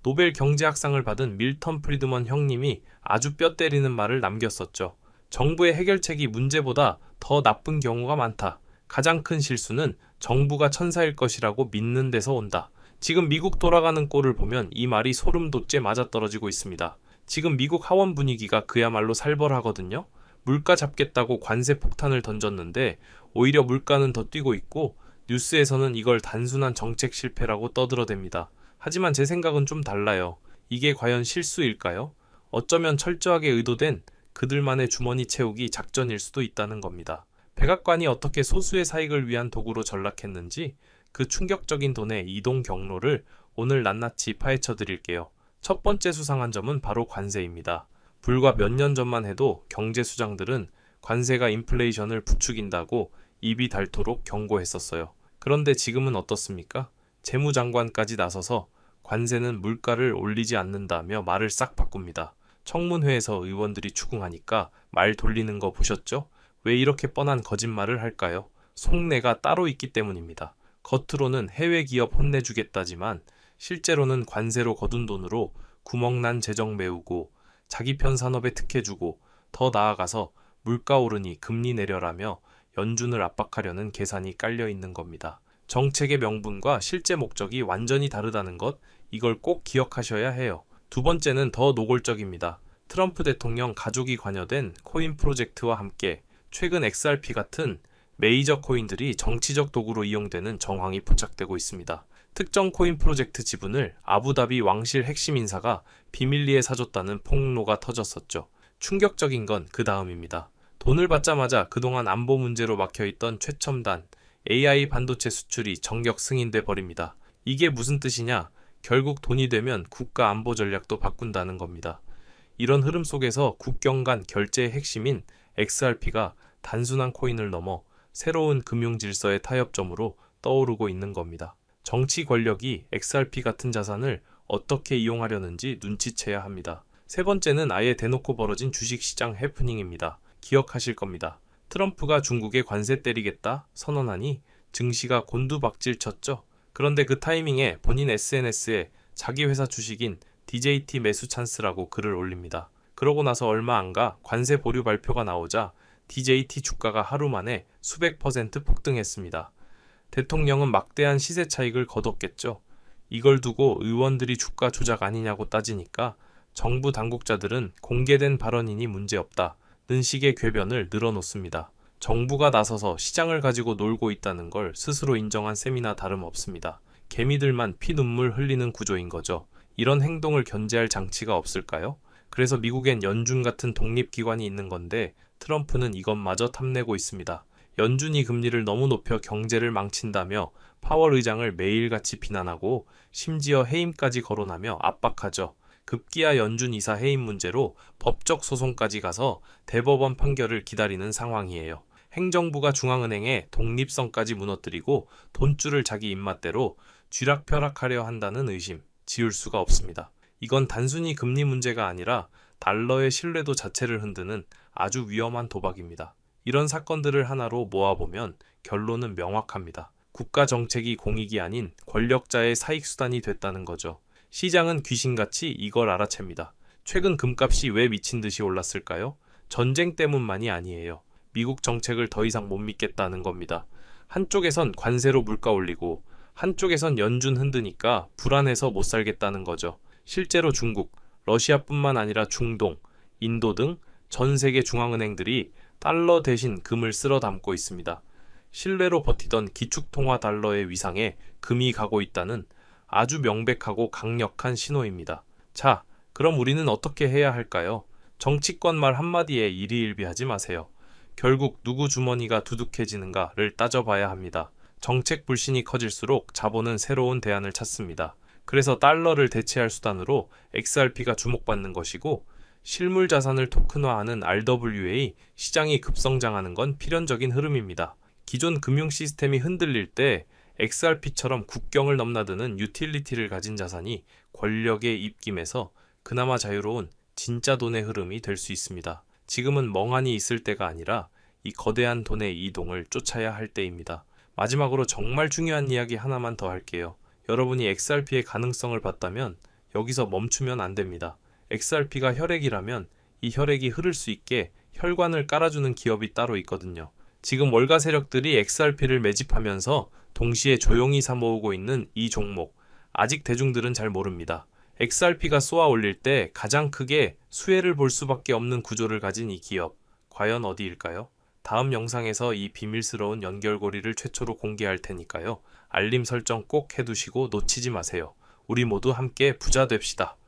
노벨 경제학상을 받은 밀턴 프리드먼 형님이 아주 뼈 때리는 말을 남겼었죠. 정부의 해결책이 문제보다 더 나쁜 경우가 많다. 가장 큰 실수는 정부가 천사일 것이라고 믿는 데서 온다. 지금 미국 돌아가는 꼴을 보면 이 말이 소름 돋게 맞아떨어지고 있습니다. 지금 미국 하원 분위기가 그야말로 살벌하거든요. 물가 잡겠다고 관세 폭탄을 던졌는데 오히려 물가는 더 뛰고 있고 뉴스에서는 이걸 단순한 정책 실패라고 떠들어댑니다. 하지만 제 생각은 좀 달라요. 이게 과연 실수일까요? 어쩌면 철저하게 의도된 그들만의 주머니 채우기 작전일 수도 있다는 겁니다. 백악관이 어떻게 소수의 사익을 위한 도구로 전락했는지 그 충격적인 돈의 이동 경로를 오늘 낱낱이 파헤쳐 드릴게요. 첫 번째 수상한 점은 바로 관세입니다. 불과 몇 년 전만 해도 경제수장들은 관세가 인플레이션을 부추긴다고 입이 닳도록 경고했었어요. 그런데 지금은 어떻습니까? 재무장관까지 나서서 관세는 물가를 올리지 않는다며 말을 싹 바꿉니다. 청문회에서 의원들이 추궁하니까 말 돌리는 거 보셨죠? 왜 이렇게 뻔한 거짓말을 할까요? 속내가 따로 있기 때문입니다. 겉으로는 해외 기업 혼내주겠다지만 실제로는 관세로 거둔 돈으로 구멍난 재정 메우고 자기 편 산업에 특혜주고 더 나아가서 물가 오르니 금리 내려라며 연준을 압박하려는 계산이 깔려 있는 겁니다. 정책의 명분과 실제 목적이 완전히 다르다는 것, 이걸 꼭 기억하셔야 해요. 두 번째는 더 노골적입니다. 트럼프 대통령 가족이 관여된 코인 프로젝트와 함께 최근 XRP 같은 메이저 코인들이 정치적 도구로 이용되는 정황이 포착되고 있습니다. 특정 코인 프로젝트 지분을 아부다비 왕실 핵심 인사가 비밀리에 사줬다는 폭로가 터졌었죠. 충격적인 건 그 다음입니다. 돈을 받자마자 그동안 안보 문제로 막혀있던 최첨단 AI 반도체 수출이 전격 승인돼 버립니다. 이게 무슨 뜻이냐? 결국 돈이 되면 국가 안보 전략도 바꾼다는 겁니다. 이런 흐름 속에서 국경 간 결제의 핵심인 XRP가 단순한 코인을 넘어 새로운 금융 질서의 타협점으로 떠오르고 있는 겁니다. 정치 권력이 XRP 같은 자산을 어떻게 이용하려는지 눈치채야 합니다. 세 번째는 아예 대놓고 벌어진 주식시장 해프닝입니다. 기억하실 겁니다. 트럼프가 중국에 관세 때리겠다 선언하니 증시가 곤두박질 쳤죠. 그런데 그 타이밍에 본인 SNS에 자기 회사 주식인 DJT 매수 찬스라고 글을 올립니다. 그러고 나서 얼마 안 가 관세 보류 발표가 나오자 DJT 주가가 하루 만에 수백 퍼센트 폭등했습니다. 대통령은 막대한 시세 차익을 거뒀겠죠. 이걸 두고 의원들이 주가 조작 아니냐고 따지니까 정부 당국자들은 공개된 발언이니 문제없다는 식의 궤변을 늘어놓습니다. 정부가 나서서 시장을 가지고 놀고 있다는 걸 스스로 인정한 셈이나 다름없습니다. 개미들만 피눈물 흘리는 구조인 거죠. 이런 행동을 견제할 장치가 없을까요? 그래서 미국엔 연준 같은 독립기관이 있는 건데 트럼프는 이것마저 탐내고 있습니다. 연준이 금리를 너무 높여 경제를 망친다며 파월 의장을 매일같이 비난하고 심지어 해임까지 거론하며 압박하죠. 급기야 연준 이사 해임 문제로 법적 소송까지 가서 대법원 판결을 기다리는 상황이에요. 행정부가 중앙은행의 독립성까지 무너뜨리고 돈줄을 자기 입맛대로 쥐락펴락하려 한다는 의심, 지울 수가 없습니다. 이건 단순히 금리 문제가 아니라 달러의 신뢰도 자체를 흔드는 아주 위험한 도박입니다. 이런 사건들을 하나로 모아보면 결론은 명확합니다. 국가 정책이 공익이 아닌 권력자의 사익수단이 됐다는 거죠. 시장은 귀신같이 이걸 알아챕니다. 최근 금값이 왜 미친 듯이 올랐을까요? 전쟁 때문만이 아니에요. 미국 정책을 더 이상 못 믿겠다는 겁니다. 한쪽에선 관세로 물가 올리고 한쪽에선 연준 흔드니까 불안해서 못 살겠다는 거죠. 실제로 중국, 러시아뿐만 아니라 중동, 인도 등 전 세계 중앙은행들이 달러 대신 금을 쓸어 담고 있습니다. 신뢰로 버티던 기축통화 달러의 위상에 금이 가고 있다는 아주 명백하고 강력한 신호입니다. 자, 그럼 우리는 어떻게 해야 할까요? 정치권 말 한마디에 일희일비하지 마세요. 결국 누구 주머니가 두둑해지는가를 따져봐야 합니다. 정책 불신이 커질수록 자본은 새로운 대안을 찾습니다. 그래서 달러를 대체할 수단으로 XRP가 주목받는 것이고 실물 자산을 토큰화하는 RWA 시장이 급성장하는 건 필연적인 흐름입니다. 기존 금융 시스템이 흔들릴 때 XRP처럼 국경을 넘나드는 유틸리티를 가진 자산이 권력의 입김에서 그나마 자유로운 진짜 돈의 흐름이 될 수 있습니다. 지금은 멍하니 있을 때가 아니라 이 거대한 돈의 이동을 쫓아야 할 때입니다. 마지막으로 정말 중요한 이야기 하나만 더 할게요. 여러분이 XRP의 가능성을 봤다면 여기서 멈추면 안 됩니다. XRP가 혈액이라면 이 혈액이 흐를 수 있게 혈관을 깔아주는 기업이 따로 있거든요. 지금 월가 세력들이 XRP를 매집하면서 동시에 조용히 사모으고 있는 이 종목, 아직 대중들은 잘 모릅니다. XRP가 쏘아 올릴 때 가장 크게 수혜를 볼 수밖에 없는 구조를 가진 이 기업, 과연 어디일까요? 다음 영상에서 이 비밀스러운 연결고리를 최초로 공개할 테니까요. 알림 설정 꼭 해두시고 놓치지 마세요. 우리 모두 함께 부자 됩시다.